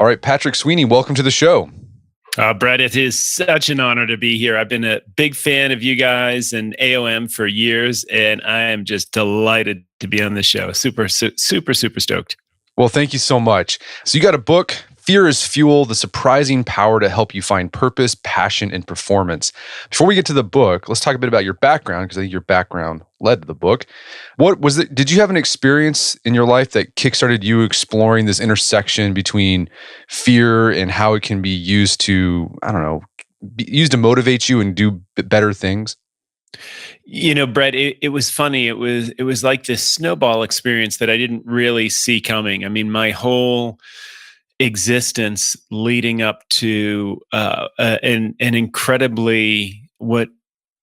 All right, Patrick Sweeney, welcome to the show. Brett, it is such an honor to be here. I've been a big fan of you guys and AOM for years, and I am just delighted to be on the show. Super stoked. Well, thank you so much. So you got a book, Fear is Fuel, The Surprising Power to Help You Find Purpose, Passion, and Performance. Before we get to the book, let's talk a bit about your background, because I think your background led to the book. What was it? Did you have an experience in your life that kickstarted you exploring this intersection between fear and how it can be used to, used to motivate you and do better things? You know, Brett, it was funny. It was like this snowball experience that I didn't really see coming. I mean, my whole existence leading up to an incredibly, what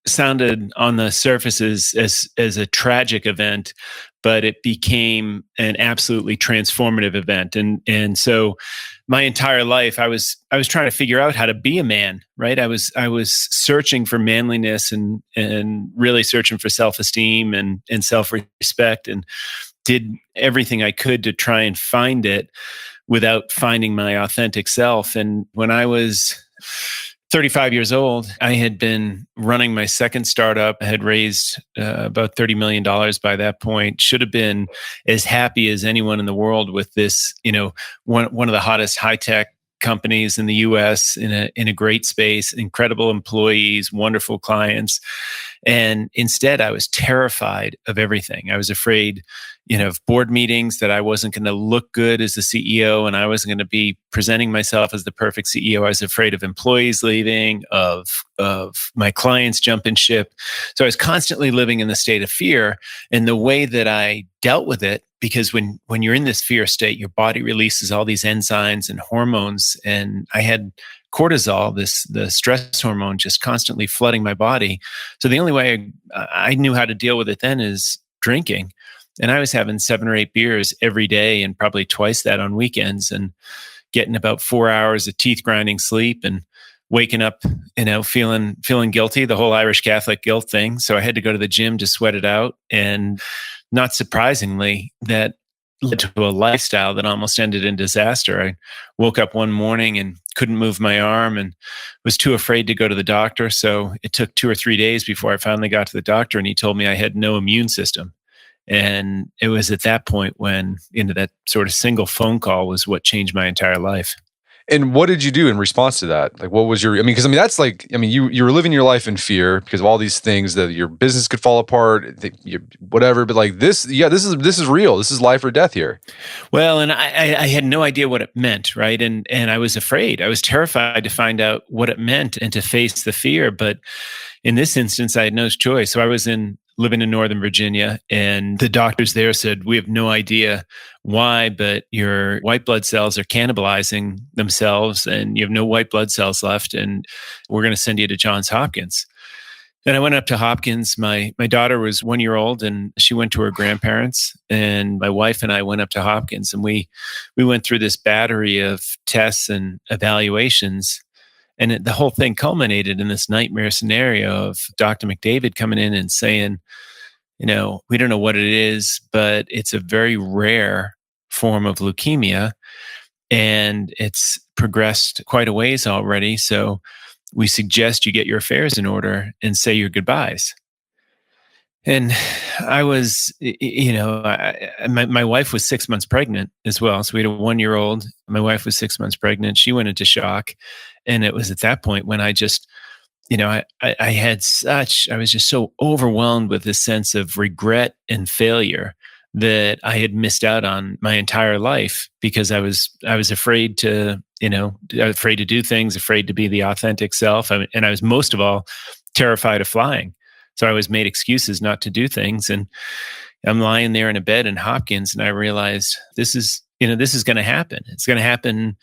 sounded on the surface as a tragic event, but it became an absolutely transformative event. And so my entire life, I was trying to figure out how to be a man, right? I was searching for manliness and really searching for self-esteem and self-respect, and did everything I could to try and find it without finding my authentic self. And when I was 35 years old, I had been running my second startup. I had raised about $30 million by that point. Should have been as happy as anyone in the world with this, one of the hottest high-tech companies in the US in a great space, incredible employees, wonderful clients. And instead, I was terrified of everything. I was afraid, of board meetings, that I wasn't going to look good as the CEO and I wasn't going to be presenting myself as the perfect CEO. I was afraid of employees leaving, of my clients jumping ship. So I was constantly living in the state of fear. And the way that I dealt with it, because when you're in this fear state, your body releases all these enzymes and hormones. And I had cortisol, the stress hormone, just constantly flooding my body. So the only way I knew how to deal with it then is drinking. And I was having 7 or 8 beers every day, and probably twice that on weekends, and getting about 4 hours of teeth grinding sleep, and waking up, feeling guilty, the whole Irish Catholic guilt thing. So I had to go to the gym to sweat it out. And not surprisingly, that led to a lifestyle that almost ended in disaster. I woke up one morning and couldn't move my arm and was too afraid to go to the doctor. So it took 2 or 3 days before I finally got to the doctor, and he told me I had no immune system. And it was at that point when, that sort of single phone call was what changed my entire life. And what did you do in response to that? Like, what was your, that's like, you were living your life in fear because of all these things, that your business could fall apart, whatever. But like this is real. This is life or death here. Well, and I had no idea what it meant, right? And I was afraid. I was terrified to find out what it meant and to face the fear. But in this instance, I had no choice. So I was living in Northern Virginia, and the doctors there said, we have no idea why, but your white blood cells are cannibalizing themselves and you have no white blood cells left, and we're going to send you to Johns Hopkins. Then I went up to Hopkins. My daughter was 1 year old, and she went to her grandparents, and my wife and I went up to Hopkins, and we went through this battery of tests and evaluations. And the whole thing culminated in this nightmare scenario of Dr. McDavid coming in and saying, we don't know what it is, but it's a very rare form of leukemia, and it's progressed quite a ways already. So we suggest you get your affairs in order and say your goodbyes. And I was, my wife was 6 months pregnant as well. So we had a 1 year old. My wife was 6 months pregnant. She went into shock. And it was at that point when I just, I was just so overwhelmed with this sense of regret and failure that I had missed out on my entire life, because I was afraid to, afraid to do things, afraid to be the authentic self. And I was most of all terrified of flying. So I always made excuses not to do things. And I'm lying there in a bed in Hopkins, and I realized this is going to happen. It's going to happen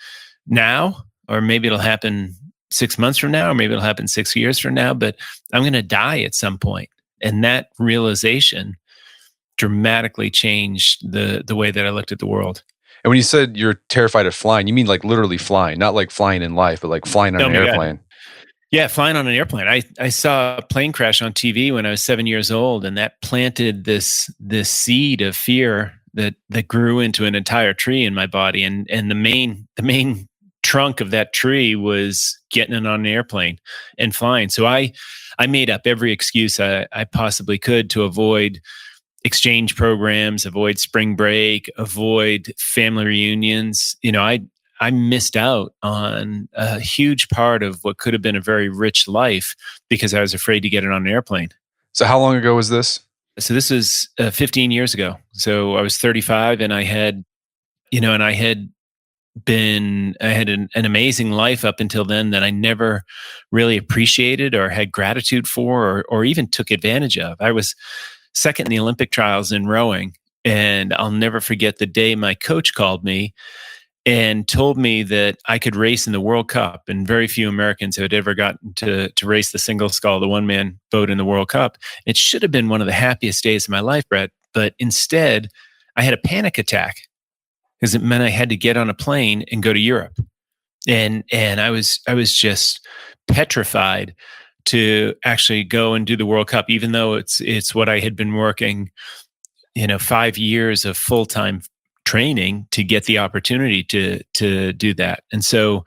now, or maybe it'll happen 6 months from now, or maybe it'll happen 6 years from now, but I'm going to die at some point. And that realization dramatically changed the way that I looked at the world. And when you said you're terrified of flying, you mean like literally flying, not like flying in life, but like flying on an airplane. Yeah, flying on an airplane. I saw a plane crash on TV when I was 7 years old, and that planted this seed of fear that grew into an entire tree in my body, and the main trunk of that tree was getting on an airplane and flying. So I made up every excuse I possibly could to avoid exchange programs, avoid spring break, avoid family reunions. I missed out on a huge part of what could have been a very rich life because I was afraid to get it on an airplane. So how long ago was this? So this was 15 years ago. So I was 35, and I had an amazing life up until then that I never really appreciated or had gratitude for, or even took advantage of. I was second in the Olympic trials in rowing, and I'll never forget the day my coach called me and told me that I could race in the World Cup. And very few Americans had ever gotten to race the single scull, the one-man boat in the World Cup. It should have been one of the happiest days of my life, Brett. But instead, I had a panic attack because it meant I had to get on a plane and go to Europe. And I was just petrified to actually go and do the World Cup, even though it's what I had been working, 5 years of full-time training to get the opportunity to do that. And so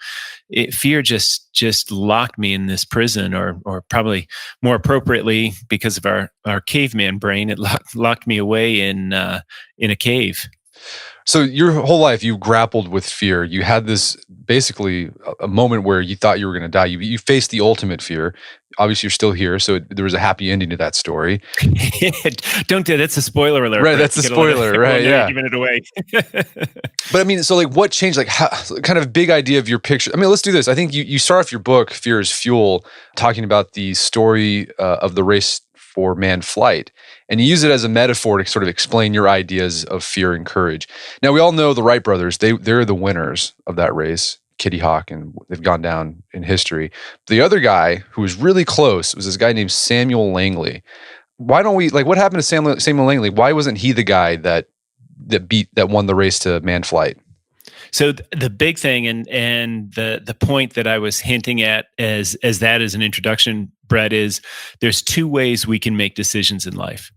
fear just locked me in this prison, or probably more appropriately, because of our caveman brain, it locked me away in a cave. So your whole life you grappled with fear. You had this basically a moment where you thought you were going to die. You faced the ultimate fear. Obviously, you're still here, so there was a happy ending to that story. Don't do that's a spoiler alert. Right, that's a spoiler, right? Yeah, giving it away. But I mean, so like, what changed? Like, how, kind of big idea of your picture. I mean, let's do this. I think you start off your book, "Fear is Fuel," talking about the story of the race for manned flight, and you use it as a metaphor to sort of explain your ideas of fear and courage. Now, we all know the Wright brothers; they're the winners of that race. Kitty Hawk, and they've gone down in history. The other guy who was really close was this guy named Samuel Langley. Why don't we, what happened to Samuel Langley? Why wasn't he the guy that won the race to manned flight? So the big thing, and the point that I was hinting at as an introduction, Brett, is there's two ways we can make decisions in life.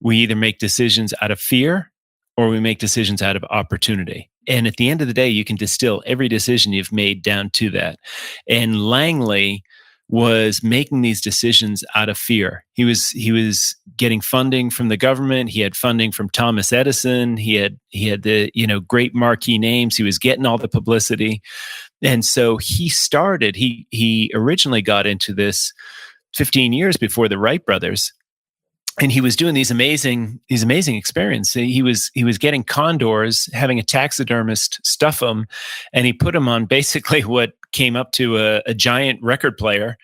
We either make decisions out of fear, or we make decisions out of opportunity. And at the end of the day, you can distill every decision you've made down to that. And Langley was making these decisions out of fear. He was getting funding from the government. He had funding from Thomas Edison. He had the great marquee names. He was getting all the publicity. And so he originally got into this 15 years before the Wright brothers. And he was doing these amazing experiments. He was getting condors, having a taxidermist stuff them, and he put them on basically what came up to a giant record player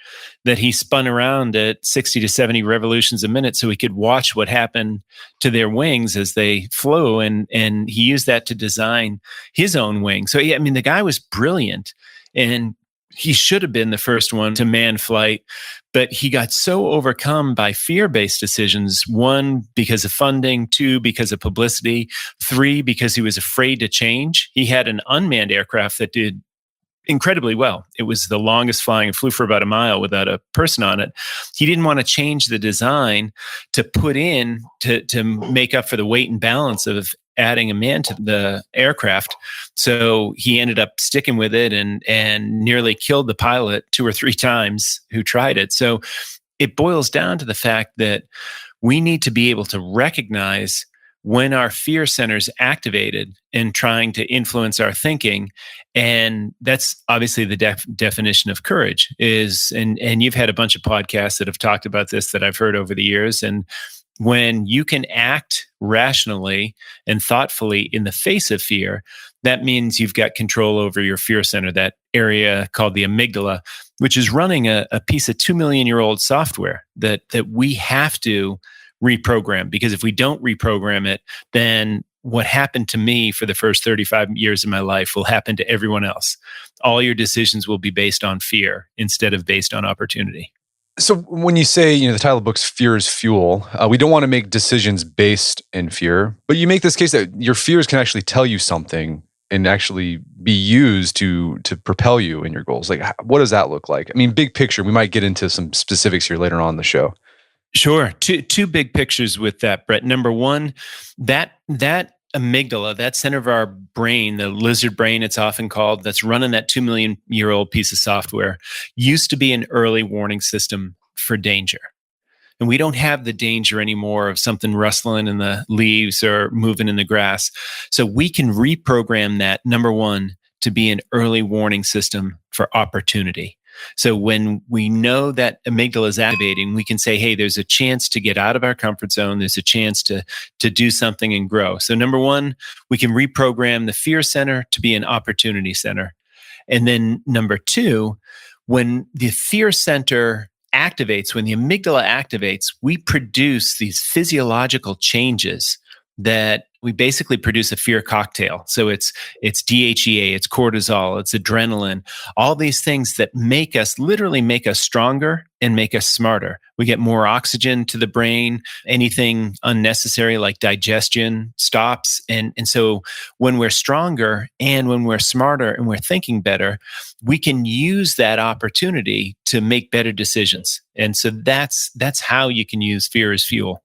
that he spun around at 60 to 70 revolutions a minute, so he could watch what happened to their wings as they flew. And he used that to design his own wing. So the guy was brilliant, and he should have been the first one to man flight, but he got so overcome by fear-based decisions. 1, because of funding. 2, because of publicity. 3, because he was afraid to change. He had an unmanned aircraft that did incredibly well. It was the longest flying. It flew for about a mile without a person on it. He didn't want to change the design to put in to make up for the weight and balance of adding a man to the aircraft. So he ended up sticking with it and nearly killed the pilot 2 or 3 times who tried it. So it boils down to the fact that we need to be able to recognize when our fear center's activated and trying to influence our thinking. And that's obviously the definition of courage is, and you've had a bunch of podcasts that have talked about this that I've heard over the years. And when you can act rationally and thoughtfully in the face of fear, that means you've got control over your fear center, that area called the amygdala, which is running a piece of 2 million-year-old software that we have to reprogram. Because if we don't reprogram it, then what happened to me for the first 35 years of my life will happen to everyone else. All your decisions will be based on fear instead of based on opportunity. So when you say, the title of the book's Fear is Fuel, we don't want to make decisions based in fear, but you make this case that your fears can actually tell you something and actually be used to propel you in your goals. Like, what does that look like? I mean, big picture, we might get into some specifics here later on in the show. Sure. Two big pictures with that, Brett. Number one, that amygdala, that center of our brain, the lizard brain, it's often called, that's running that 2 million-year-old piece of software, used to be an early warning system for danger. And we don't have the danger anymore of something rustling in the leaves or moving in the grass. So we can reprogram that, number one, to be an early warning system for opportunity. So when we know that amygdala is activating, we can say, hey, there's a chance to get out of our comfort zone. There's a chance to do something and grow. So number one, we can reprogram the fear center to be an opportunity center. And then number two, when the fear center activates, when the amygdala activates, we produce these physiological changes that we basically produce a fear cocktail. So it's DHEA, it's cortisol, it's adrenaline, all these things that literally make us stronger and make us smarter. We get more oxygen to the brain. Anything unnecessary like digestion stops. And so when we're stronger and when we're smarter and we're thinking better, we can use that opportunity to make better decisions. And so that's how you can use fear as fuel.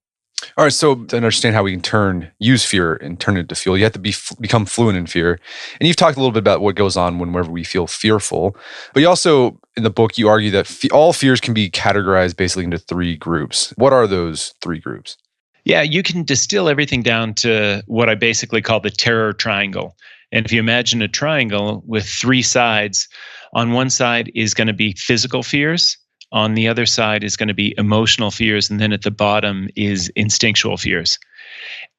All right, so to understand how we can use fear and turn it into fuel, you have to become fluent in fear. And you've talked a little bit about what goes on whenever we feel fearful. But you also, in the book, you argue that all fears can be categorized basically into three groups. What are those three groups? Yeah, you can distill everything down to what I basically call the terror triangle. And if you imagine a triangle with three sides, on one side is going to be physical fears. On the other side is going to be emotional fears. And then at the bottom is instinctual fears.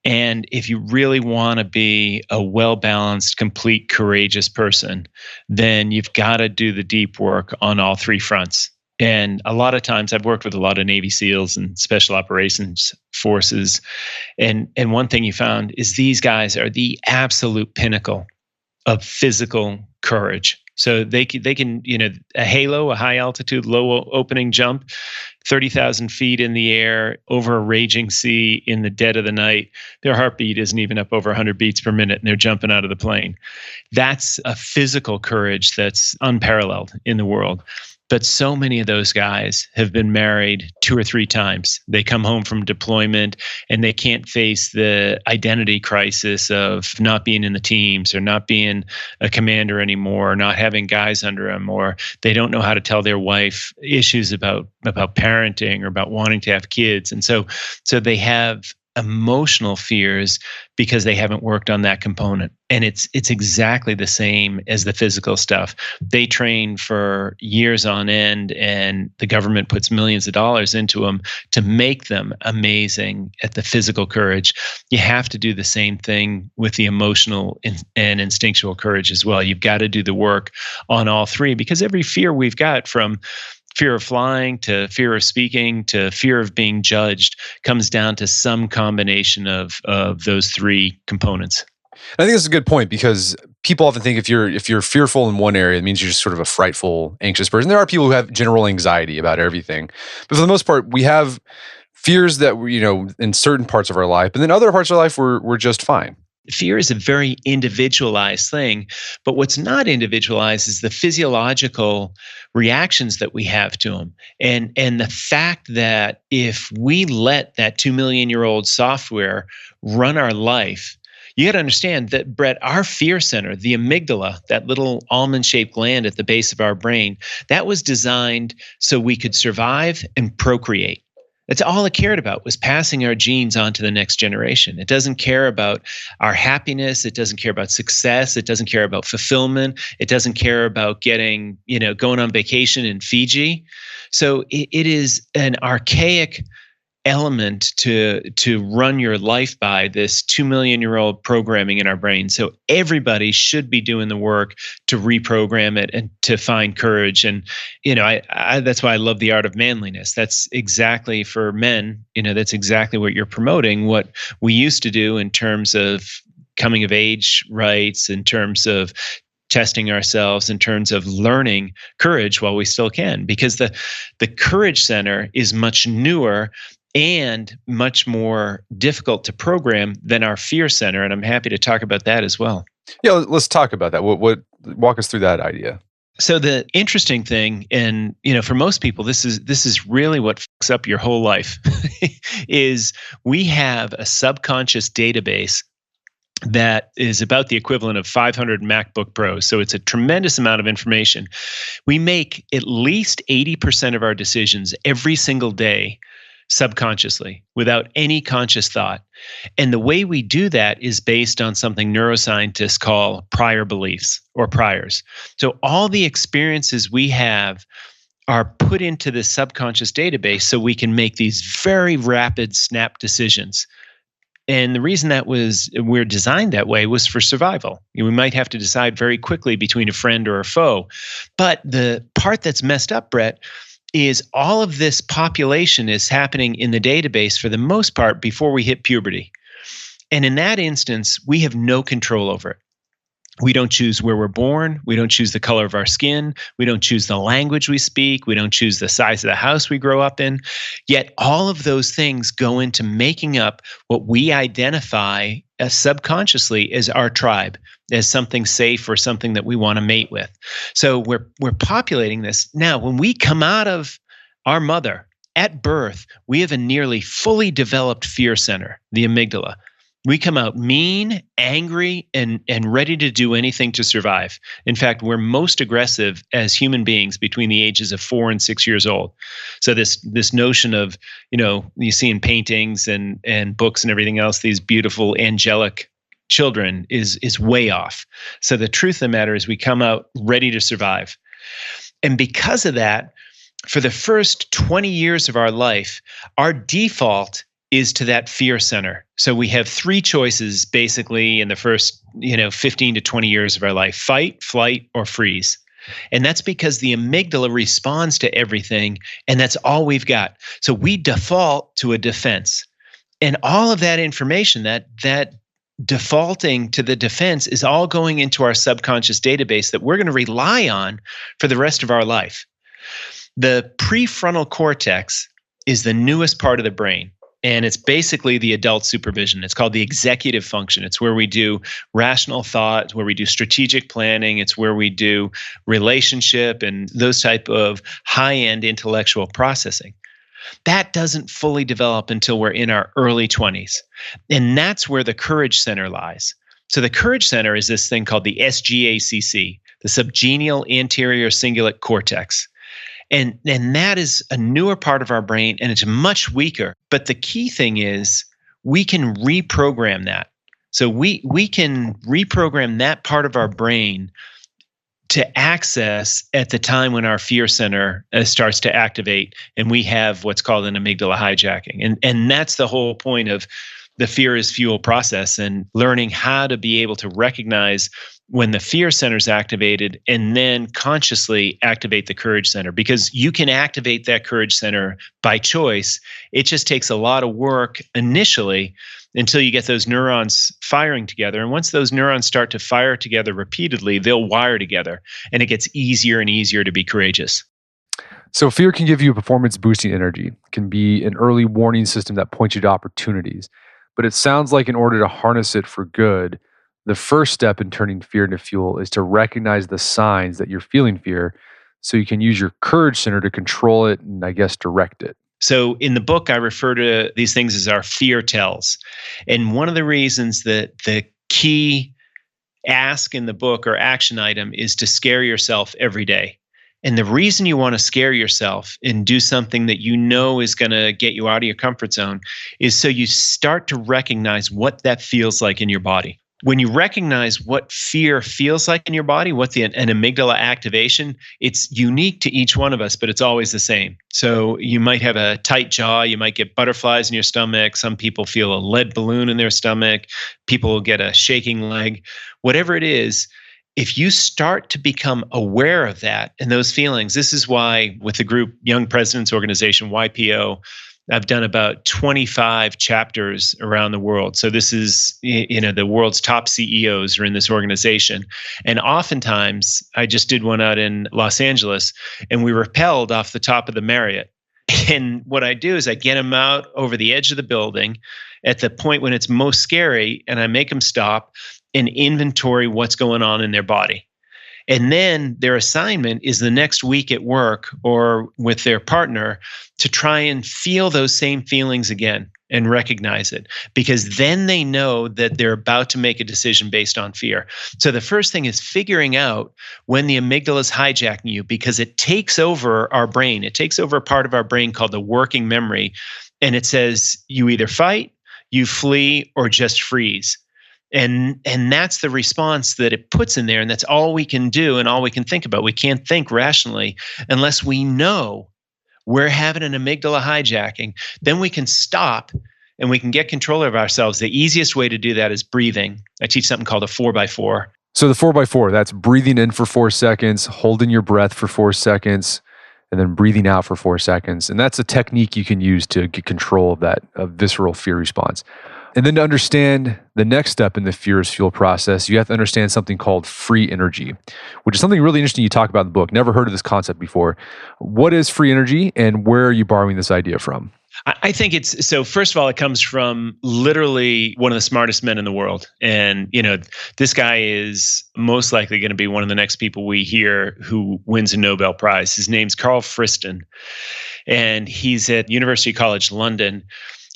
And if you really want to be a well-balanced, complete, courageous person, then you've got to do the deep work on all three fronts. And a lot of times I've worked with a lot of Navy SEALs and special operations forces. And one thing you found is these guys are the absolute pinnacle of physical courage. So they can, a halo, a high altitude, low opening jump, 30,000 feet in the air over a raging sea in the dead of the night. Their heartbeat isn't even up over 100 beats per minute, and they're jumping out of the plane. That's a physical courage that's unparalleled in the world. But so many of those guys have been married 2 or 3 times. They come home from deployment and they can't face the identity crisis of not being in the teams or not being a commander anymore, or not having guys under them, or they don't know how to tell their wife issues about parenting or about wanting to have kids. And so they have emotional fears because they haven't worked on that component. And it's exactly the same as the physical stuff. They train for years on end, and the government puts millions of dollars into them to make them amazing at the physical courage. You have to do the same thing with the emotional and instinctual courage as well. You've got to do the work on all three, because every fear we've got, from fear of flying to fear of speaking to fear of being judged, comes down to some combination of those three components. I think that's a good point, because people often think if you're fearful in one area, it means you're just sort of a frightful, anxious person. There are people who have general anxiety about everything, but for the most part, we have fears that in certain parts of our life, but then other parts of our life we're just fine. Fear is a very individualized thing, but what's not individualized is the physiological reactions that we have to them. And the fact that if we let that 2 million-year-old software run our life, you got to understand that, Brett, our fear center, the amygdala, that little almond-shaped gland at the base of our brain, that was designed so we could survive and procreate. That's all it cared about, was passing our genes on to the next generation. It doesn't care about our happiness. It doesn't care about success. It doesn't care about fulfillment. It doesn't care about getting, going on vacation in Fiji. So it is an archaic element to run your life by, this 2 million-year-old programming in our brain. So everybody should be doing the work to reprogram it and to find courage. And I that's why I love the art of manliness. That's exactly for men. That's exactly what you're promoting. What we used to do in terms of coming of age rites, in terms of testing ourselves, in terms of learning courage while we still can, because the courage center is much newer and much more difficult to program than our fear center. And I'm happy to talk about that as well. Yeah, let's talk about that. What walk us through that idea. So the interesting thing, and for most people, this is really what fucks up your whole life, is we have a subconscious database that is about the equivalent of 500 MacBook Pros. So it's a tremendous amount of information. We make at least 80% of our decisions every single day subconsciously without any conscious thought. And the way we do that is based on something neuroscientists call prior beliefs or priors. So all the experiences we have are put into this subconscious database so we can make these very rapid snap decisions. And the reason we're designed that way was for survival. We might have to decide very quickly between a friend or a foe. But the part that's messed up, Brett, is all of this population is happening in the database for the most part before we hit puberty. And in that instance, we have no control over it. We don't choose where we're born. We don't choose the color of our skin. We don't choose the language we speak. We don't choose the size of the house we grow up in. Yet all of those things go into making up what we identify as subconsciously as our tribe, as something safe or something that we want to mate with. So we're populating this. Now, when we come out of our mother at birth, we have a nearly fully developed fear center, the amygdala. We come out mean, angry, and ready to do anything to survive. In fact, we're most aggressive as human beings between the ages of 4 and 6 years old. So this notion of, you see in paintings and books and everything else, these beautiful angelic children is way off. So the truth of the matter is we come out ready to survive. And because of that, for the first 20 years of our life, our default is to that fear center. So we have 3 choices basically in the first 15 to 20 years of our life: fight, flight, or freeze. And that's because the amygdala responds to everything, and that's all we've got. So we default to a defense. And all of that information, that defaulting to the defense, is all going into our subconscious database that we're going to rely on for the rest of our life. The prefrontal cortex is the newest part of the brain. And it's basically the adult supervision. It's called the executive function. It's where we do rational thought, it's where we do strategic planning, it's where we do relationship and those type of high-end intellectual processing. That doesn't fully develop until we're in our early 20s. And that's where the courage center lies. So the courage center is this thing called the SGACC, the subgenual anterior cingulate cortex. And that is a newer part of our brain, and it's much weaker. But the key thing is we can reprogram that. So we can reprogram that part of our brain to access at the time when our fear center starts to activate, and we have what's called an amygdala hijacking. And that's the whole point of the fear is fuel process, and learning how to be able to recognize when the fear center is activated and then consciously activate the courage center, because you can activate that courage center by choice. It just takes a lot of work initially until you get those neurons firing together. And once those neurons start to fire together repeatedly, they'll wire together, and it gets easier and easier to be courageous. So fear can give you a performance boosting energy. It can be an early warning system that points you to opportunities. But it sounds like in order to harness it for good, the first step in turning fear into fuel is to recognize the signs that you're feeling fear so you can use your courage center to control it and, I guess, direct it. So in the book, I refer to these things as our fear tells. And one of the reasons that the key ask in the book or action item is to scare yourself every day. And the reason you want to scare yourself and do something that you know is going to get you out of your comfort zone is so you start to recognize what that feels like in your body. When you recognize what fear feels like in your body, what's an amygdala activation, it's unique to each one of us, but it's always the same. So you might have a tight jaw, you might get butterflies in your stomach, some people feel a lead balloon in their stomach, people will get a shaking leg. Whatever it is, if you start to become aware of that and those feelings, this is why with the group Young Presidents Organization, YPO, I've done about 25 chapters around the world. So this is, the world's top CEOs are in this organization. And oftentimes, I just did one out in Los Angeles, and we rappelled off the top of the Marriott. And what I do is I get them out over the edge of the building at the point when it's most scary, and I make them stop and inventory what's going on in their body. And then their assignment is the next week at work or with their partner to try and feel those same feelings again and recognize it, because then they know that they're about to make a decision based on fear. So the first thing is figuring out when the amygdala is hijacking you, because it takes over our brain. It takes over a part of our brain called the working memory. And it says you either fight, you flee, or just freeze. And that's the response that it puts in there. And that's all we can do and all we can think about. We can't think rationally unless we know we're having an amygdala hijacking. Then we can stop and we can get control of ourselves. The easiest way to do that is breathing. I teach something called a 4x4. So the 4x4, that's breathing in for 4 seconds, holding your breath for 4 seconds, and then breathing out for 4 seconds. And that's a technique you can use to get control of that visceral fear response. And then to understand the next step in the fear is fuel process, you have to understand something called free energy, which is something really interesting you talk about in the book. Never heard of this concept before. What is free energy, and where are you borrowing this idea from? I think so first of all, it comes from literally one of the smartest men in the world. And, this guy is most likely going to be one of the next people we hear who wins a Nobel Prize. His name's Carl Friston, and he's at University College London.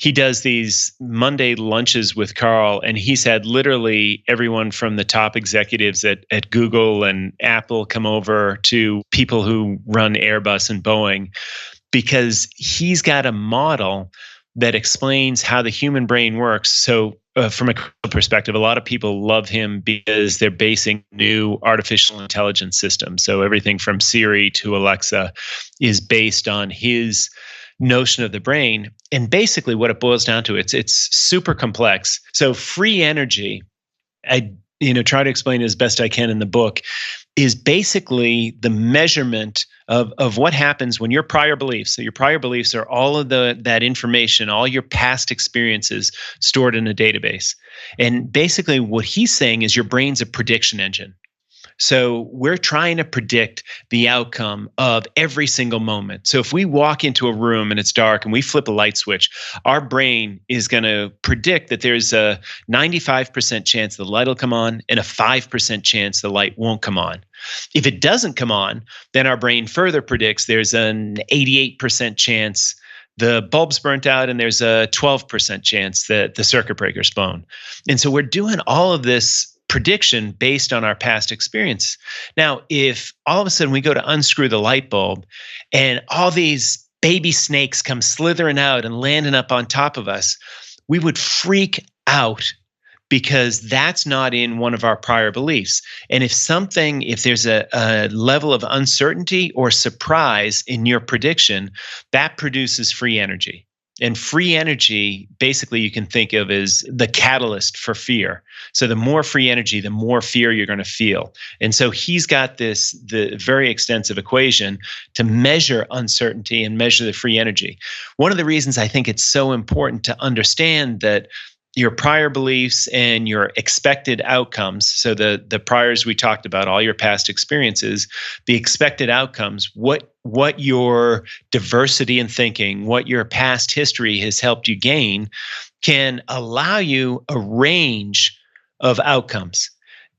He does these Monday lunches with Carl, and he's had literally everyone from the top executives at Google and Apple come over to people who run Airbus and Boeing, because he's got a model that explains how the human brain works. So from a perspective, a lot of people love him because they're basing new artificial intelligence systems. So everything from Siri to Alexa is based on his notion of the brain. And basically what it boils down to, it's super complex. So free energy, I try to explain it as best I can in the book, is basically the measurement of what happens when your prior beliefs. So your prior beliefs are all of that information, all your past experiences stored in a database. And basically what he's saying is your brain's a prediction engine. So we're trying to predict the outcome of every single moment. So if we walk into a room and it's dark and we flip a light switch, our brain is going to predict that there's a 95% chance the light will come on and a 5% chance the light won't come on. If it doesn't come on, then our brain further predicts there's an 88% chance the bulb's burnt out and there's a 12% chance that the circuit breaker's blown. And so we're doing all of this prediction based on our past experience. Now, if all of a sudden we go to unscrew the light bulb and all these baby snakes come slithering out and landing up on top of us, we would freak out, because that's not in one of our prior beliefs. And if there's a level of uncertainty or surprise in your prediction, that produces free energy. And free energy, basically, you can think of as the catalyst for fear. So the more free energy, the more fear you're going to feel. And so he's got the very extensive equation to measure uncertainty and measure the free energy. One of the reasons I think it's so important to understand that your prior beliefs and your expected outcomes, so the priors we talked about, all your past experiences, the expected outcomes, what your diversity in thinking, what your past history has helped you gain, can allow you a range of outcomes.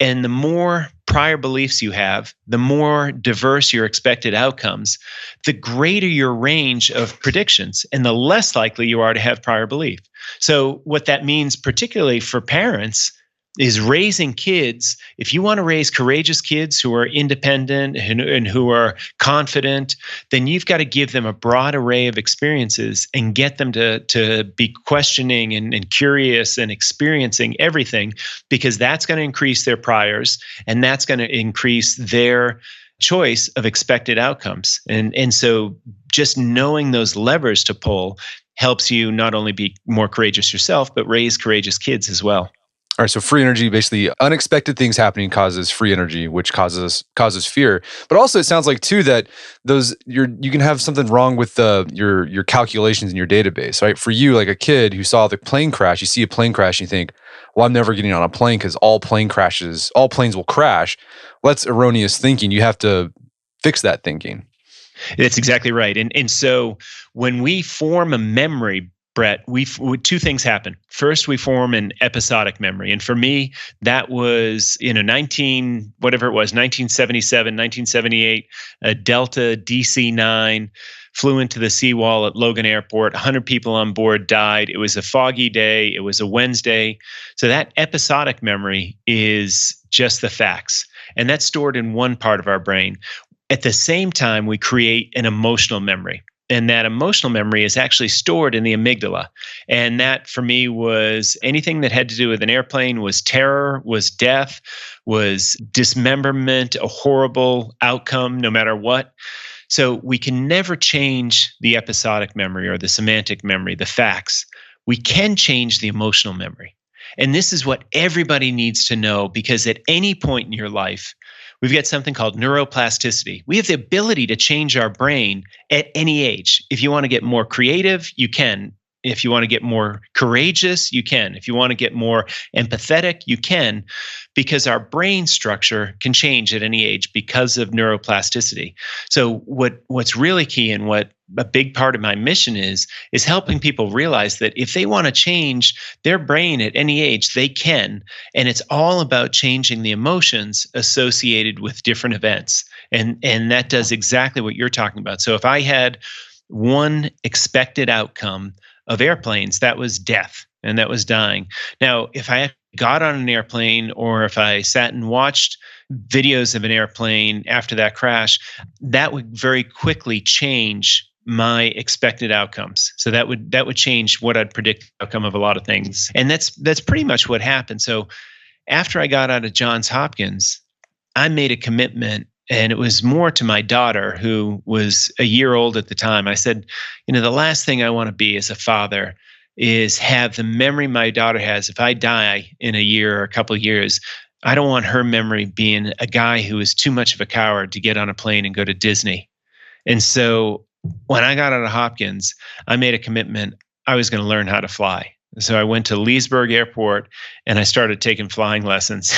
And the more prior beliefs you have, the more diverse your expected outcomes, the greater your range of predictions and the less likely you are to have prior belief. So what that means, particularly for parents, is raising kids. If you want to raise courageous kids who are independent and who are confident, then you've got to give them a broad array of experiences and get them to be questioning and curious and experiencing everything, because that's going to increase their priors and that's going to increase their choice of expected outcomes. And so just knowing those levers to pull helps you not only be more courageous yourself, but raise courageous kids as well. All right, so free energy, basically unexpected things happening causes free energy, which causes fear. But also it sounds like too that you can have something wrong with your calculations in your database, right? For you, like a kid who saw the plane crash, you see a plane crash and you think, well, I'm never getting on a plane because all planes will crash. Well, that's erroneous thinking. You have to fix that thinking. That's exactly right. And so when we form a memory, Brett, two things happen. First, we form an episodic memory. And for me, that was 1977, 1978, a Delta DC-9 flew into the seawall at Logan Airport. 100 people on board died. It was a foggy day. It was a Wednesday. So that episodic memory is just the facts. And that's stored in one part of our brain. At the same time, we create an emotional memory. And that emotional memory is actually stored in the amygdala. And that for me was anything that had to do with an airplane, was terror, was death, was dismemberment, a horrible outcome, no matter what. So we can never change the episodic memory or the semantic memory, the facts. We can change the emotional memory. And this is what everybody needs to know, because at any point in your life, we've got something called neuroplasticity. We have the ability to change our brain at any age. If you want to get more creative, you can. If you want to get more courageous, you can. If you want to get more empathetic, you can, because our brain structure can change at any age because of neuroplasticity. So what's really key, and what a big part of my mission is helping people realize that if they want to change their brain at any age, they can. And it's all about changing the emotions associated with different events. And that does exactly what you're talking about. So if I had one expected outcome of airplanes, that was death, and that was dying. Now, if I got on an airplane, or if I sat and watched videos of an airplane after that crash, that would very quickly change my expected outcomes. So that would change what I'd predict the outcome of a lot of things. And that's pretty much what happened. So after I got out of Johns Hopkins, I made a commitment. And it was more to my daughter, who was a year old at the time. I said, the last thing I want to be as a father is have the memory my daughter has. If I die in a year or a couple of years, I don't want her memory being a guy who is too much of a coward to get on a plane and go to Disney. And so when I got out of Hopkins, I made a commitment. I was going to learn how to fly. So I went to Leesburg Airport and I started taking flying lessons.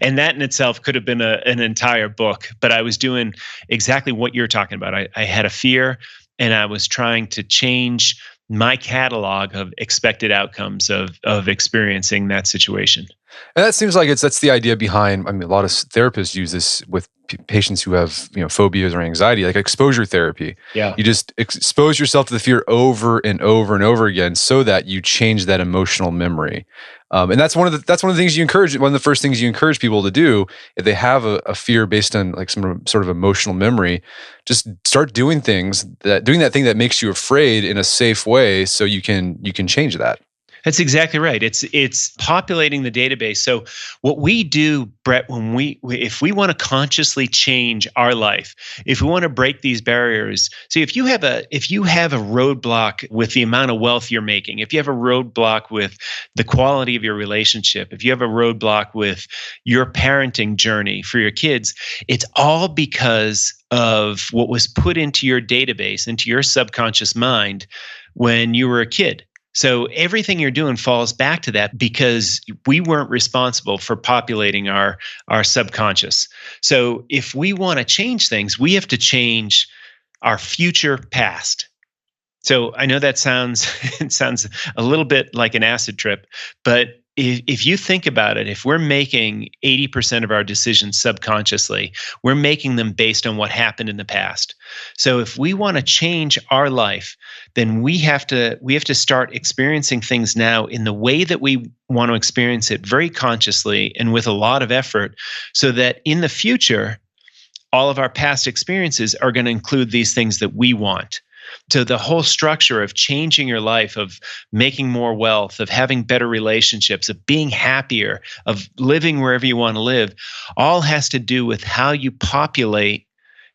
and that in itself could have been an entire book, but I was doing exactly what you're talking about. I had a fear, and I was trying to change my catalog of expected outcomes of experiencing that situation. And that seems like that's the idea behind, a lot of therapists use this with patients who have, phobias or anxiety, like exposure therapy. Yeah. You just expose yourself to the fear over and over and over again so that you change that emotional memory. And that's one of the things you encourage, one of the first things you encourage people to do if they have a fear based on like some sort of emotional memory. Just start doing that thing that makes you afraid in a safe way so you can change that. That's exactly right. It's populating the database. So what we do, Brett, if we want to consciously change our life, if we want to break these barriers, see if you have a roadblock with the amount of wealth you're making, if you have a roadblock with the quality of your relationship, if you have a roadblock with your parenting journey for your kids, it's all because of what was put into your database, into your subconscious mind when you were a kid. So everything you're doing falls back to that because we weren't responsible for populating our subconscious. So if we want to change things, we have to change our future past. So I know that sounds a little bit like an acid trip, but if you think about it, if we're making 80% of our decisions subconsciously, we're making them based on what happened in the past. So if we want to change our life, then we have to start experiencing things now in the way that we want to experience it, very consciously and with a lot of effort, so that in the future, all of our past experiences are going to include these things that we want. So the whole structure of changing your life, of making more wealth, of having better relationships, of being happier, of living wherever you want to live, all has to do with how you populate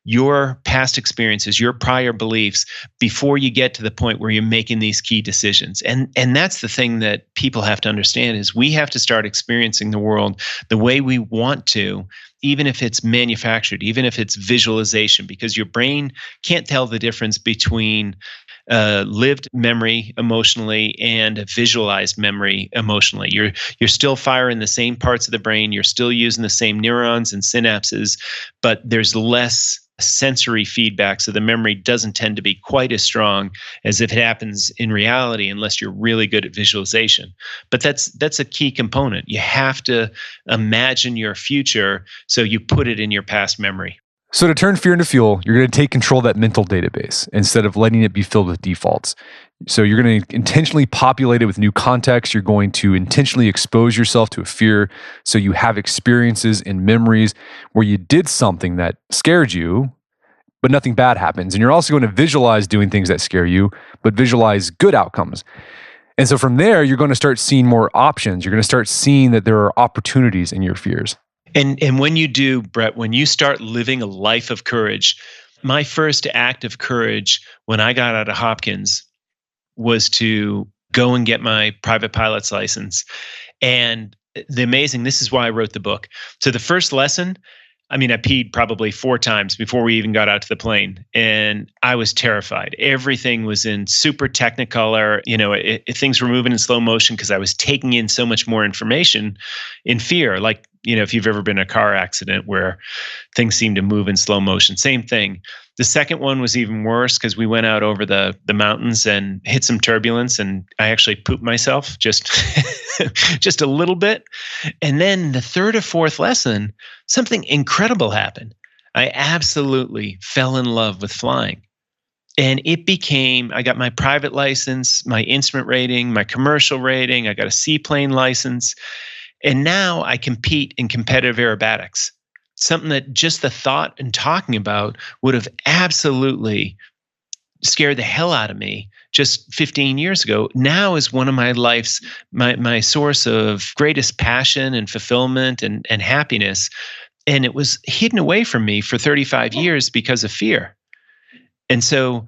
your past experiences, your prior beliefs, before you get to the point where you're making these key decisions. And that's the thing that people have to understand, is we have to start experiencing the world the way we want to, even if it's manufactured, even if it's visualization, because your brain can't tell the difference between lived memory emotionally and a visualized memory emotionally. You're still firing the same parts of the brain, you're still using the same neurons and synapses, but there's less sensory feedback, so the memory doesn't tend to be quite as strong as if it happens in reality, unless you're really good at visualization. But that's a key component. You have to imagine your future, so you put it in your past memory. So to turn fear into fuel, you're going to take control of that mental database instead of letting it be filled with defaults. So you're going to intentionally populate it with new context. You're going to intentionally expose yourself to a fear so you have experiences and memories where you did something that scared you, but nothing bad happens. And you're also going to visualize doing things that scare you, but visualize good outcomes. And so from there, you're going to start seeing more options. You're going to start seeing that there are opportunities in your fears. And when you do, Brett, when you start living a life of courage, my first act of courage when I got out of Hopkins was to go and get my private pilot's license. And this is why I wrote the book. So the first lesson, I peed probably 4 times before we even got out to the plane. And I was terrified. Everything was in super technicolor. Things were moving in slow motion because I was taking in so much more information in fear. Like, if you've ever been in a car accident where things seem to move in slow motion, same thing. The second one was even worse because we went out over the mountains and hit some turbulence, and I actually pooped myself just a little bit. And then the third or fourth lesson, something incredible happened. I absolutely fell in love with flying. And I got my private license, my instrument rating, my commercial rating, I got a seaplane license. And now I compete in competitive aerobatics, something that just the thought and talking about would have absolutely scared the hell out of me just 15 years ago. Now is one of my life's, my source of greatest passion and fulfillment and happiness. And it was hidden away from me for 35 years because of fear. And so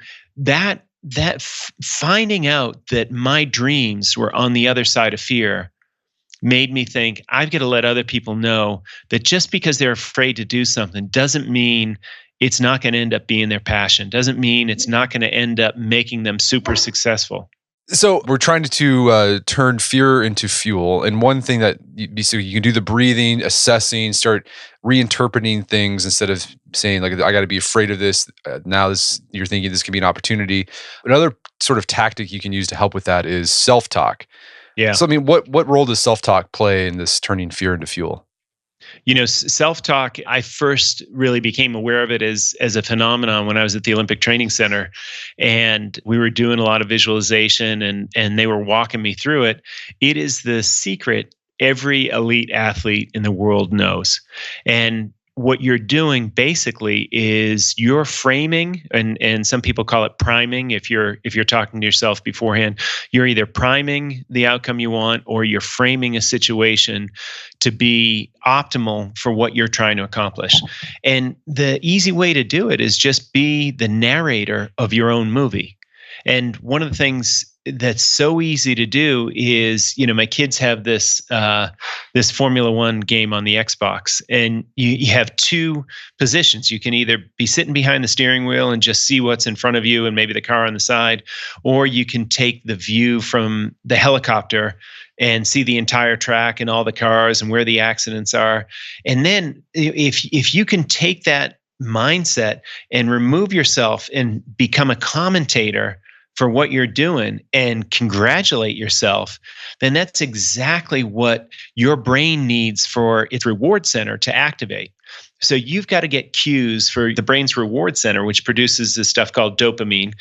finding out that my dreams were on the other side of fear made me think, I've got to let other people know that just because they're afraid to do something doesn't mean it's not going to end up being their passion, doesn't mean it's not going to end up making them super successful. So we're trying to turn fear into fuel. And one thing that so you can do the breathing, assessing, start reinterpreting things instead of saying like, I got to be afraid of this. Now you're thinking this could be an opportunity. Another sort of tactic you can use to help with that is self-talk. Yeah. So what role does self-talk play in this turning fear into fuel? Self-talk, I first really became aware of it as a phenomenon when I was at the Olympic Training Center, and we were doing a lot of visualization and they were walking me through it. It is the secret every elite athlete in the world knows. And what you're doing basically is you're framing, and some people call it priming. If you're talking to yourself beforehand, you're either priming the outcome you want or you're framing a situation to be optimal for what you're trying to accomplish. And the easy way to do it is just be the narrator of your own movie. And one of the things that's so easy to do is, my kids have this Formula One game on the Xbox, and you have 2 positions. You can either be sitting behind the steering wheel and just see what's in front of you and maybe the car on the side, or you can take the view from the helicopter and see the entire track and all the cars and where the accidents are. And then if you can take that mindset and remove yourself and become a commentator for what you're doing and congratulate yourself, then that's exactly what your brain needs for its reward center to activate. So you've got to get cues for the brain's reward center, which produces this stuff called dopamine.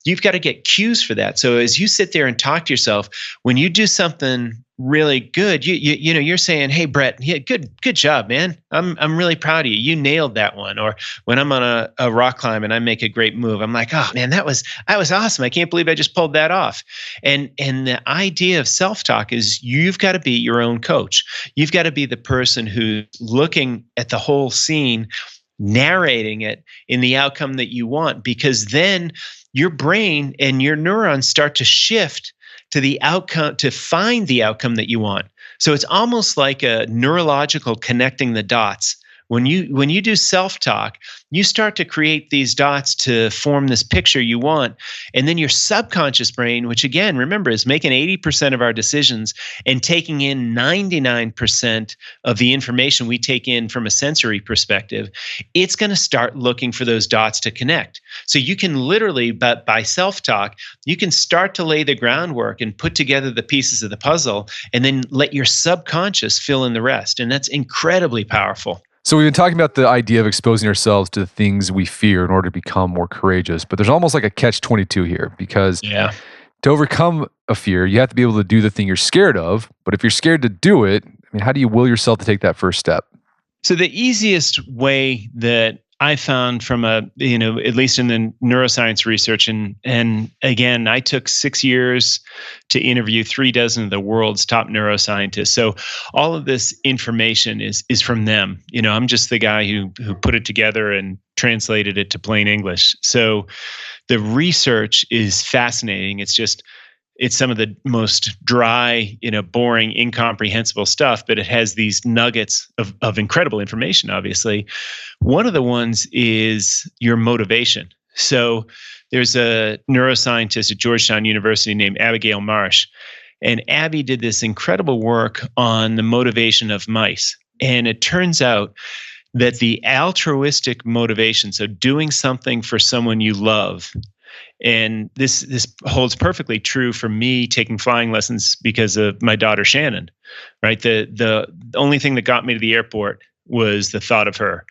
You've got to get cues for that. So as you sit there and talk to yourself, when you do something really good, you're saying, "Hey, Brett, yeah, good job, man. I'm really proud of you. You nailed that one." Or when I'm on a rock climb and I make a great move, I'm like, "Oh man, that was awesome. I can't believe I just pulled that off." And the idea of self-talk is you've got to be your own coach. You've got to be the person who's looking at the whole scene, narrating it in the outcome that you want, because then your brain and your neurons start to shift to the outcome, to find the outcome that you want. So it's almost like a neurological connecting the dots. When you do self-talk, you start to create these dots to form this picture you want. And then your subconscious brain, which again, remember, is making 80% of our decisions and taking in 99% of the information we take in from a sensory perspective, it's going to start looking for those dots to connect. So you can literally, but by self-talk, you can start to lay the groundwork and put together the pieces of the puzzle and then let your subconscious fill in the rest. And that's incredibly powerful. So we've been talking about the idea of exposing ourselves to the things we fear in order to become more courageous, but there's almost like a catch-22 here because Yeah. to overcome a fear, you have to be able to do the thing you're scared of. But if you're scared to do it, I mean, how do you will yourself to take that first step? So the easiest way that I found from at least in the neuroscience research, and again, I took 6 years to interview 36 of the world's top neuroscientists. So all of this information is from them. I'm just the guy who put it together and translated it to plain English. So the research is fascinating. It's some of the most dry, boring, incomprehensible stuff, but it has these nuggets of incredible information, obviously. One of the ones is your motivation. So there's a neuroscientist at Georgetown University named Abigail Marsh, and Abby did this incredible work on the motivation of mice. And it turns out that the altruistic motivation, so doing something for someone you love, and this holds perfectly true for me taking flying lessons because of my daughter Shannon, right? The only thing that got me to the airport was the thought of her.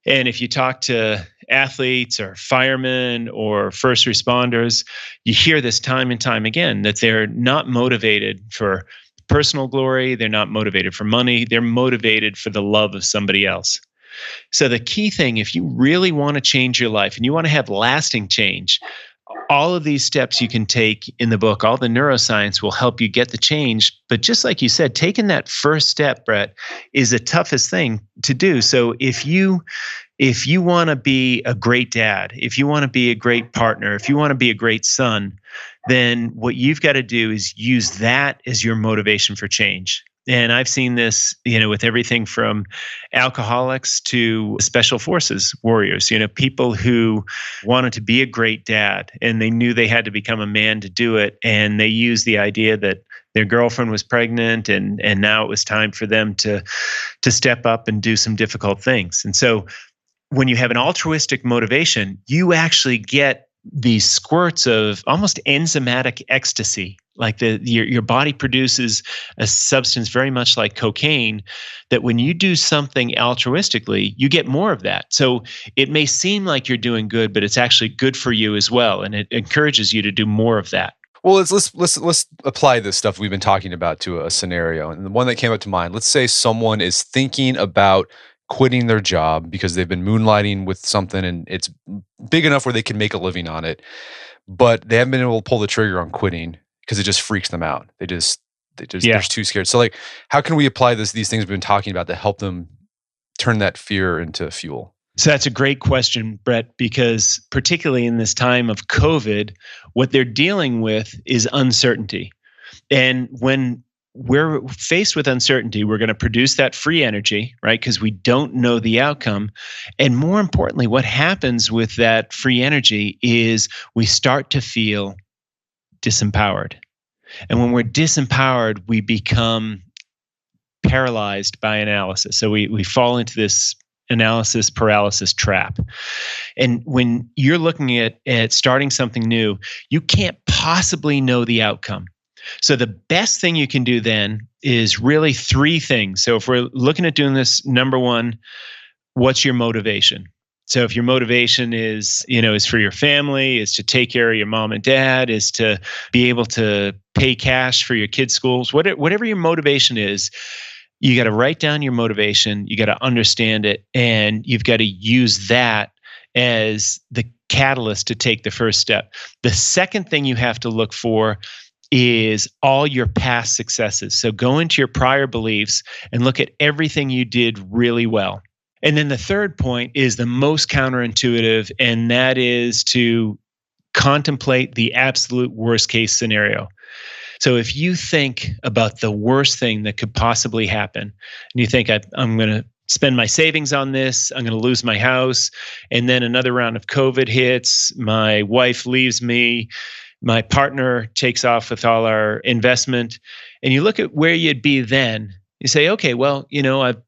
And if you talk to athletes or firemen or first responders, you hear this time and time again that they're not motivated for personal glory, they're not motivated for money, they're motivated for the love of somebody else. So the key thing, if you really want to change your life and you want to have lasting change, all of these steps you can take in the book, all the neuroscience will help you get the change. But just like you said, taking that first step, Brett, is the toughest thing to do. So if you want to be a great dad, if you want to be a great partner, if you want to be a great son, then what you've got to do is use that as your motivation for change. And I've seen this, with everything from alcoholics to special forces warriors, people who wanted to be a great dad and they knew they had to become a man to do it. And they used the idea that their girlfriend was pregnant and now it was time for them to step up and do some difficult things. And so when you have an altruistic motivation, you actually get these squirts of almost enzymatic ecstasy. Like your body produces a substance very much like cocaine that when you do something altruistically, you get more of that. So it may seem like you're doing good, but it's actually good for you as well. And it encourages you to do more of that. Well, let's apply this stuff we've been talking about to a scenario. And the one that came up to mind, let's say someone is thinking about quitting their job because they've been moonlighting with something and it's big enough where they can make a living on it, but they haven't been able to pull the trigger on quitting because it just freaks them out. They're too scared. So like, how can we apply these things we've been talking about to help them turn that fear into fuel? So that's a great question, Brett, because particularly in this time of COVID, what they're dealing with is uncertainty. And when we're faced with uncertainty, we're going to produce that free energy, right? Because we don't know the outcome. And more importantly, what happens with that free energy is we start to feel disempowered. And when we're disempowered, we become paralyzed by analysis. So we fall into this analysis paralysis trap. And when you're looking at starting something new, you can't possibly know the outcome. So the best thing you can do then is really three things. So if we're looking at doing this, number one, what's your motivation? So if your motivation is for your family, is to take care of your mom and dad, is to be able to pay cash for your kids' schools, whatever your motivation is, you got to write down your motivation, you got to understand it, and you've got to use that as the catalyst to take the first step. The second thing you have to look for is all your past successes. So go into your prior beliefs and look at everything you did really well. And then the third point is the most counterintuitive, and that is to contemplate the absolute worst case scenario. So if you think about the worst thing that could possibly happen, and you think, I'm going to spend my savings on this, I'm going to lose my house, and then another round of COVID hits, my wife leaves me, my partner takes off with all our investment, and you look at where you'd be then, you say, okay, well,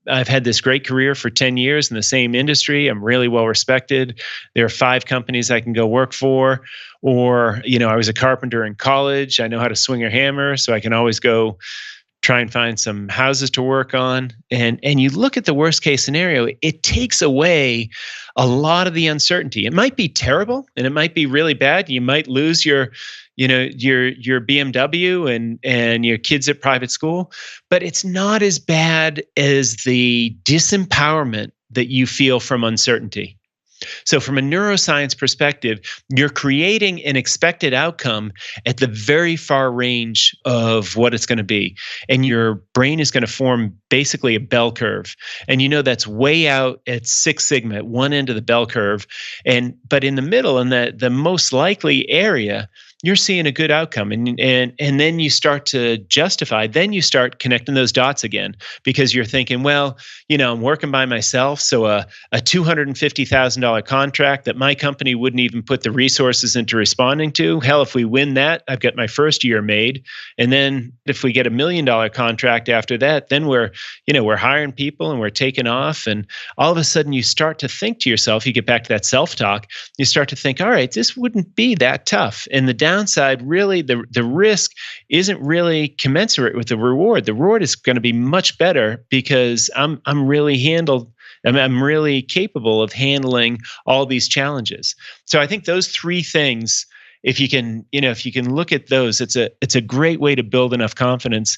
I've had this great career for 10 years in the same industry. I'm really well respected. There are 5 companies I can go work for. Or, I was a carpenter in college. I know how to swing a hammer, so I can always go try and find some houses to work on. And you look at the worst case scenario, it takes away a lot of the uncertainty. It might be terrible and it might be really bad. You might lose your BMW and your kids at private school, but it's not as bad as the disempowerment that you feel from uncertainty. So from a neuroscience perspective, you're creating an expected outcome at the very far range of what it's going to be. And your brain is going to form basically a bell curve. And that's way out at 6 sigma, at one end of the bell curve. But in the middle, in the most likely area, you're seeing a good outcome. And then you start to justify, then you start connecting those dots again, because you're thinking, well, I'm working by myself. So a $250,000 contract that my company wouldn't even put the resources into responding to. Hell, if we win that, I've got my first year made. And then if we get $1 million contract after that, then we're hiring people and we're taking off. And all of a sudden you start to think to yourself, you get back to that self-talk, you start to think, all right, this wouldn't be that tough. And the downside, really, the risk isn't really commensurate with the reward. The reward is going to be much better because I'm really capable of handling all these challenges. So I think those 3 things, if you can look at those, it's a great way to build enough confidence.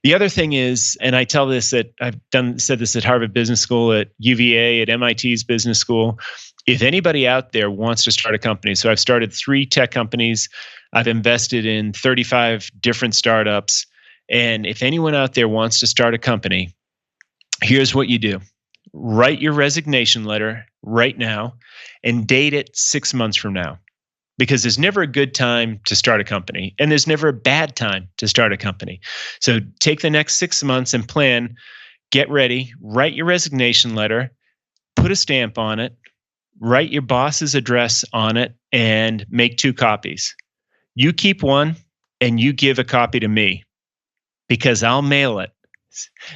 The other thing is, and I tell this said this at Harvard Business School, at UVA, at MIT's Business School. If anybody out there wants to start a company, so I've started 3 tech companies, I've invested in 35 different startups, and if anyone out there wants to start a company, here's what you do. Write your resignation letter right now and date it 6 months from now. Because there's never a good time to start a company, and there's never a bad time to start a company. So take the next 6 months and plan, get ready, write your resignation letter, put a stamp on it, write your boss's address on it, and make 2 copies. You keep one and you give a copy to me because I'll mail it.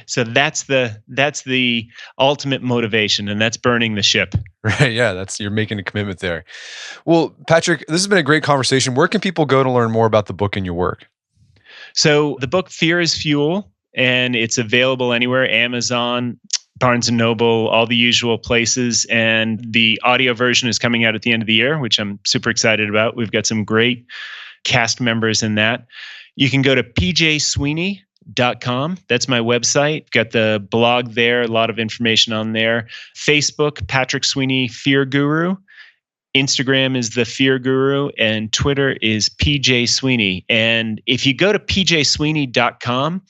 So that's the ultimate motivation, and that's burning the ship. Right. Yeah. You're making a commitment there. Well, Patrick, this has been a great conversation. Where can people go to learn more about the book and your work? So the book Fear is Fuel, and it's available anywhere, Amazon, Barnes & Noble, all the usual places. And the audio version is coming out at the end of the year, which I'm super excited about. We've got some great cast members in that. You can go to pjsweeney.com. That's my website. Got the blog there, a lot of information on there. Facebook, Patrick Sweeney, Fear Guru. Instagram is the Fear Guru, and Twitter is PJ Sweeney. And if you go to pjsweeney.com,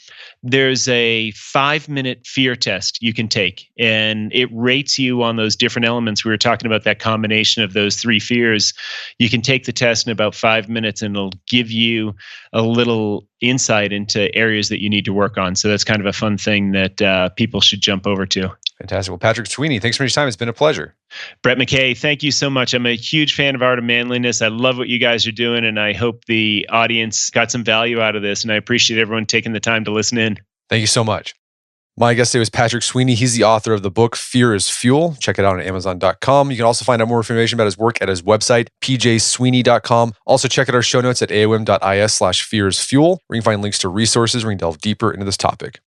there's a 5-minute fear test you can take, and it rates you on those different elements. We were talking about that combination of those 3 fears. You can take the test in about 5 minutes, and it'll give you a little insight into areas that you need to work on. So that's kind of a fun thing that people should jump over to. Fantastic. Well, Patrick Sweeney, thanks for your time. It's been a pleasure. Brett McKay, thank you so much. I'm a huge fan of Art of Manliness. I love what you guys are doing, and I hope the audience got some value out of this, and I appreciate everyone taking the time to listen in. Thank you so much. My guest today was Patrick Sweeney. He's the author of the book Fear is Fuel. Check it out on Amazon.com. You can also find out more information about his work at his website, pjsweeney.com. Also check out our show notes at aom.is/fearisfuel, where you can find links to resources where you can delve deeper into this topic.